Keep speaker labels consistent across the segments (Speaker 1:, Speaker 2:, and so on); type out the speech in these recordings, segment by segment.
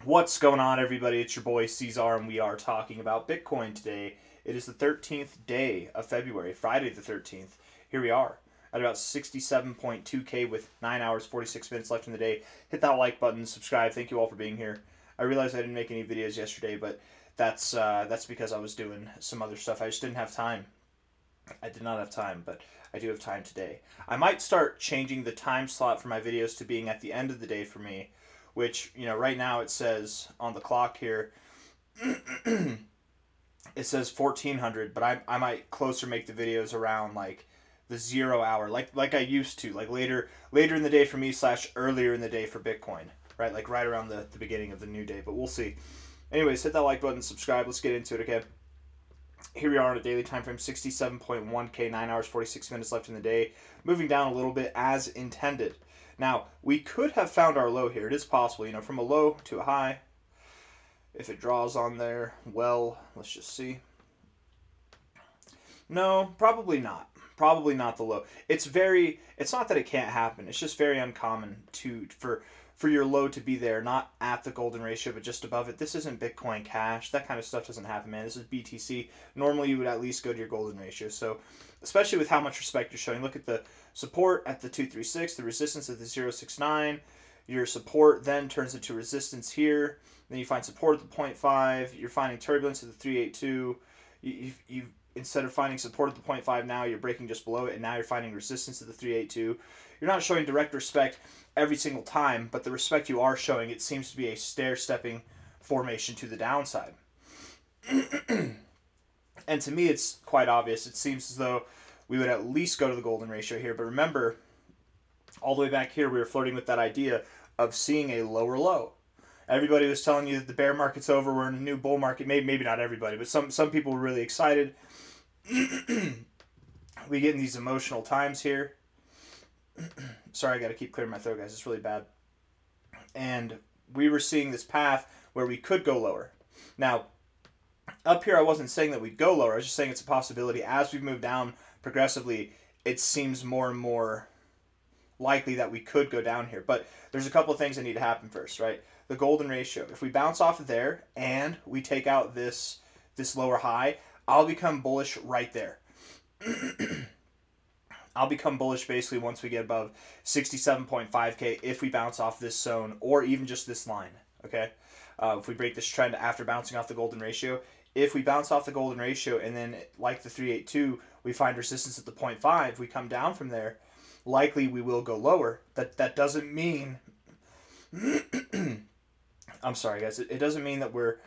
Speaker 1: What's going on, everybody? It's your boy C-Zar, and we are talking about Bitcoin today. It is the 13th day of February, Friday the 13th. Here we are at about 67.2K with 9 hours, 46 minutes left in the day. Hit that like button, subscribe. Thank you all for being here. I realized I didn't make any videos yesterday, but that's because I was doing some other stuff. I just didn't have time. I did not have time, but I do have time today. I might start changing the time slot for my videos to being at the end of the day for me, which, right now it says on the clock here, it says 1400, but I might closer make the videos around like the 0 hour, like I used to, like later in the day for me slash earlier in the day for Bitcoin, right? Like right around the beginning of the new day, but we'll see. Anyways, hit that like button, subscribe. Let's get into it, okay? Here we are on a daily time frame, 67.1K, 9 hours, 46 minutes left in the day. Moving down a little bit as intended. Now, we could have found our low here. It is possible, from a low to a high. If it draws on there, well, let's just see. No, probably not. Probably not the low. It's not that it can't happen. It's just very uncommon for your low to be there, not at the golden ratio, but just above it. This isn't Bitcoin Cash. That kind of stuff doesn't happen, man. This is BTC. Normally, you would at least go to your golden ratio. So, especially with how much respect you're showing, look at the support at the 236, the resistance at the 069. Your support then turns into resistance here. Then you find support at the 0.5. You're finding turbulence at the 382. You've instead of finding support at the 0.5 now, you're breaking just below it, and now you're finding resistance at the 382. You're not showing direct respect every single time, but the respect you are showing, it seems to be a stair-stepping formation to the downside. And to me, it's quite obvious. It seems as though we would at least go to the golden ratio here. But remember, all the way back here, we were flirting with that idea of seeing a lower low. Everybody was telling you that the bear market's over, we're in a new bull market. Maybe not everybody, but some people were really excited. We get in these emotional times here. Sorry, I got to keep clearing my throat, guys. It's really bad. And we were seeing this path where we could go lower. Now, up here, I wasn't saying that we'd go lower. I was just saying it's a possibility. As we move down progressively, it seems more and more likely that we could go down here. But there's a couple of things that need to happen first, right? The golden ratio. If we bounce off of there and we take out this lower high, I'll become bullish right there. I'll become bullish basically once we get above 67.5K if we bounce off this zone or even just this line, okay? If we break this trend after bouncing off the golden ratio, if we bounce off the golden ratio and then, like the 382, we find resistance at the 0.5, we come down from there, likely we will go lower. That doesn't mean I'm sorry, guys. It doesn't mean that we're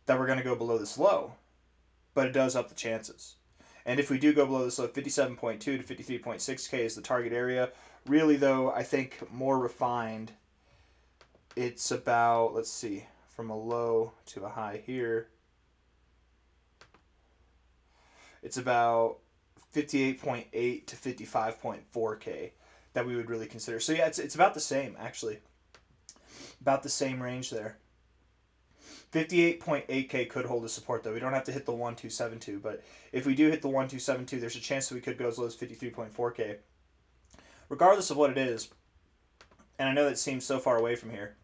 Speaker 1: going to go below this low, but it does up the chances. And if we do go below this low, 57.2 to 53.6K is the target area. Really, though, I think more refined, it's about, let's see, from a low to a high here, it's about 58.8 to 55.4K that we would really consider. So yeah, it's about the same, actually. About the same range there. 58.8K could hold a support, though. We don't have to hit the 1272, but if we do hit the 1272, there's a chance that we could go as low as 53.4K. Regardless of what it is, and I know that seems so far away from here,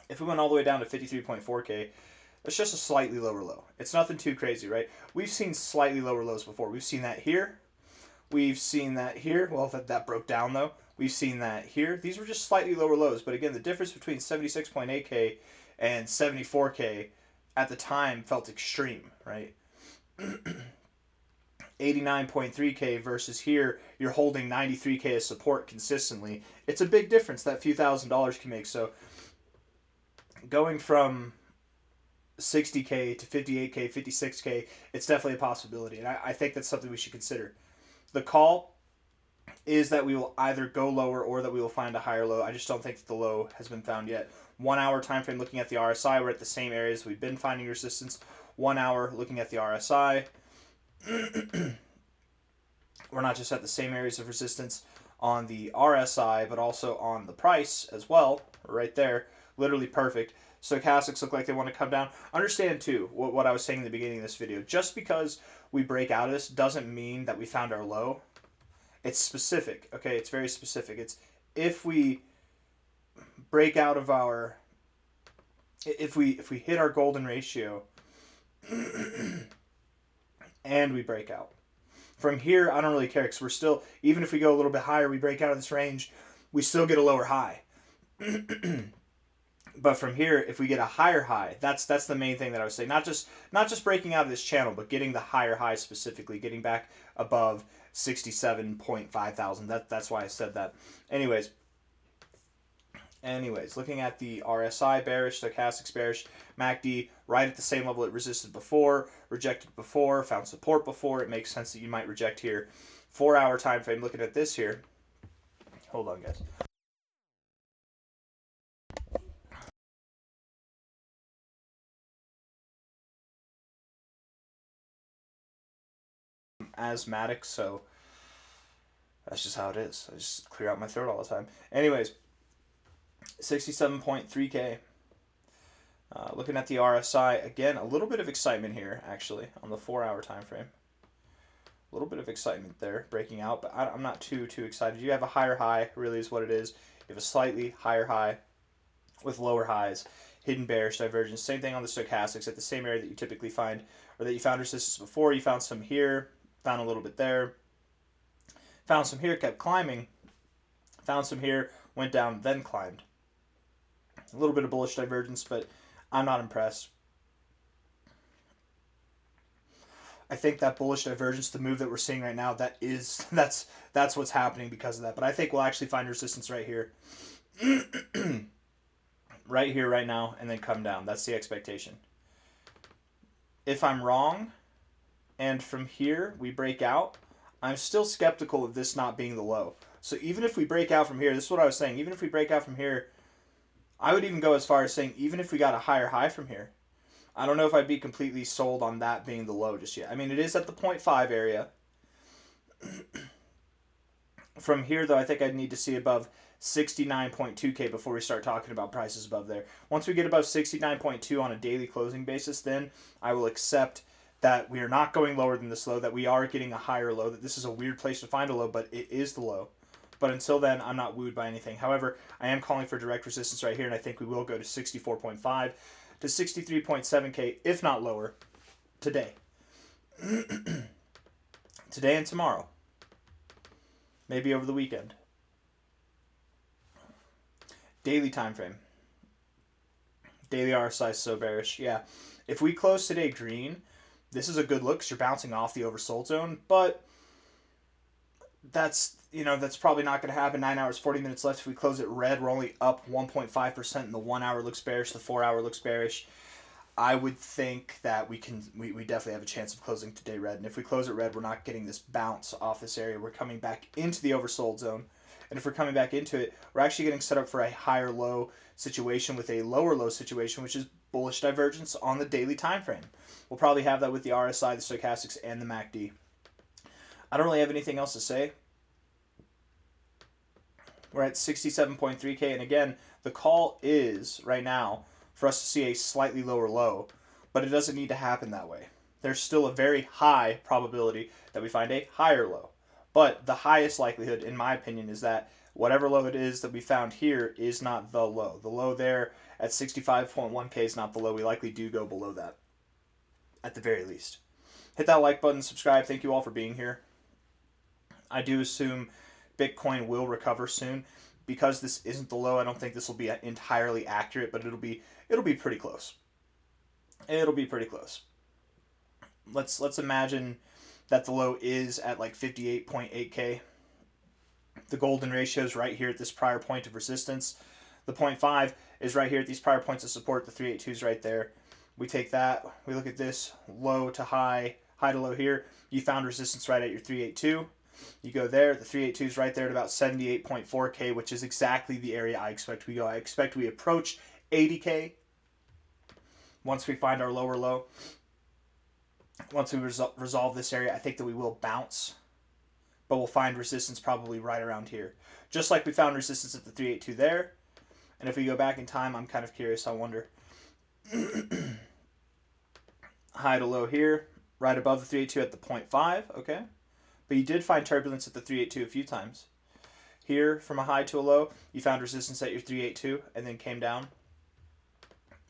Speaker 1: if we went all the way down to 53.4K, it's just a slightly lower low. It's nothing too crazy, right? We've seen slightly lower lows before. We've seen that here. We've seen that here. Well, that broke down, though. We've seen that here. These were just slightly lower lows. But again, the difference between 76.8K and 74K at the time felt extreme, right? 89.3K versus here, you're holding 93K as support consistently. It's a big difference that few $1,000s can make. So going from 60K to 58K, 56K, it's definitely a possibility. And I think that's something we should consider. The call is that we will either go lower or that we will find a higher low. I just don't think that the low has been found yet. 1 hour time frame looking at the RSI, we're at the same areas we've been finding resistance. 1 hour looking at the RSI. We're not just at the same areas of resistance on the RSI, but also on the price as well, right there. Literally perfect. Stochastics look like they want to come down. Understand, too, what I was saying in the beginning of this video. Just because we break out of this doesn't mean that we found our low. It's specific, okay? It's very specific. It's if we break out of our if we hit our golden ratio and we break out. From here, I don't really care because we're still, even if we go a little bit higher, we break out of this range, we still get a lower high. But from here, if we get a higher high, that's the main thing that I was saying. Not just breaking out of this channel, but getting the higher high specifically, getting back above 67.5 thousand. That's why I said that. Anyways, looking at the RSI bearish, stochastics bearish, MACD right at the same level it resisted before, rejected before, found support before. It makes sense that you might reject here. 4-hour time frame. Looking at this here. Hold on, guys. Asthmatic, so that's just how it is. I just clear out my throat all the time. Anyways, 67.3K. Looking at the RSI, again, a little bit of excitement here, actually, on the 4-hour time frame. A little bit of excitement there, breaking out, but I'm not too excited. You have a higher high, really is what it is. You have a slightly higher high with lower highs. Hidden bearish divergence. Same thing on the stochastics at the same area that you typically find, or that you found resistance before. You found some here, found a little bit there, found some here, kept climbing, found some here, went down, then climbed. A little bit of bullish divergence, but I'm not impressed. I think that bullish divergence, the move that we're seeing right now, that's what's happening because of that. But I think we'll actually find resistance right here. Right here, right now, and then come down. That's the expectation. If I'm wrong, and from here we break out, I'm still skeptical of this not being the low. So even if we break out from here, this is what I was saying, even if we break out from here, I would even go as far as saying even if we got a higher high from here, I don't know if I'd be completely sold on that being the low just yet. I mean, it is at the 0.5 area. From here, though, I think I'd need to see above 69.2K before we start talking about prices above there. Once we get above 69.2 on a daily closing basis, then I will accept that we are not going lower than this low, that we are getting a higher low, that this is a weird place to find a low, but it is the low. But until then, I'm not wooed by anything. However, I am calling for direct resistance right here, and I think we will go to 64.5 to 63.7K, if not lower, today. Today and tomorrow. Maybe over the weekend. Daily time frame. Daily RSI is so bearish. Yeah. If we close today green, this is a good look because you're bouncing off the oversold zone, but that's probably not going to happen. 9 hours, 40 minutes left. If we close it red, we're only up 1.5%, and the 1 hour looks bearish, the 4 hour looks bearish. I would think that we definitely have a chance of closing today red. And if we close it red, we're not getting this bounce off this area. We're coming back into the oversold zone. And if we're coming back into it, we're actually getting set up for a higher low situation with a lower low situation, which is bullish divergence on the daily time frame. We'll probably have that with the RSI, the stochastics, and the MACD. I don't really have anything else to say. We're at 67.3K, and again, the call is, right now, for us to see a slightly lower low, but it doesn't need to happen that way. There's still a very high probability that we find a higher low. But the highest likelihood, in my opinion, is that whatever low it is that we found here is not the low. The low there at 65.1K is not the low. We likely do go below that, at the very least. Hit that like button, subscribe. Thank you all for being here. I do assume Bitcoin will recover soon. Because this isn't the low, I don't think this will be entirely accurate, but it'll be pretty close. It'll be pretty close. Let's imagine that the low is at like 58.8K. The golden ratio is right here at this prior point of resistance. The 0.5 is right here at these prior points of support. The 382 is right there. We take that. We look at this low to high, high to low here. You found resistance right at your 382. You go there. The 382 is right there at about 78.4K, which is exactly the area I expect we go. I expect we approach 80K once we find our lower low. Once we resolve this area, I think that we will bounce, but we'll find resistance probably right around here. Just like we found resistance at the 382 there. And if we go back in time, I'm kind of curious. I wonder. High to low here, right above the 382 at the 0.5, okay? But you did find turbulence at the 382 a few times. Here, from a high to a low, you found resistance at your 382 and then came down.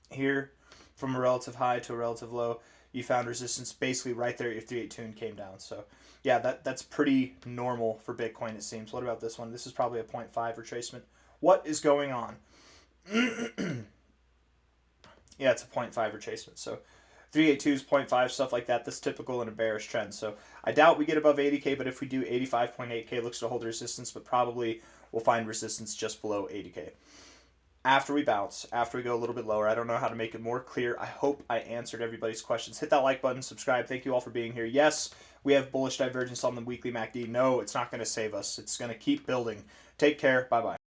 Speaker 1: Here, from a relative high to a relative low, you found resistance basically right there at your 382 and came down. So yeah, that's pretty normal for Bitcoin, it seems. What about this one? This is probably a 0.5 retracement. What is going on? Yeah, it's a 0.5 retracement. So 382s, 0.5, stuff like that. That's typical in a bearish trend. So I doubt we get above 80K, but if we do, 85.8K looks to hold resistance, but probably we'll find resistance just below 80K. After we bounce, after we go a little bit lower, I don't know how to make it more clear. I hope I answered everybody's questions. Hit that like button, subscribe. Thank you all for being here. Yes, we have bullish divergence on the weekly MACD. No, it's not going to save us. It's going to keep building. Take care. Bye-bye.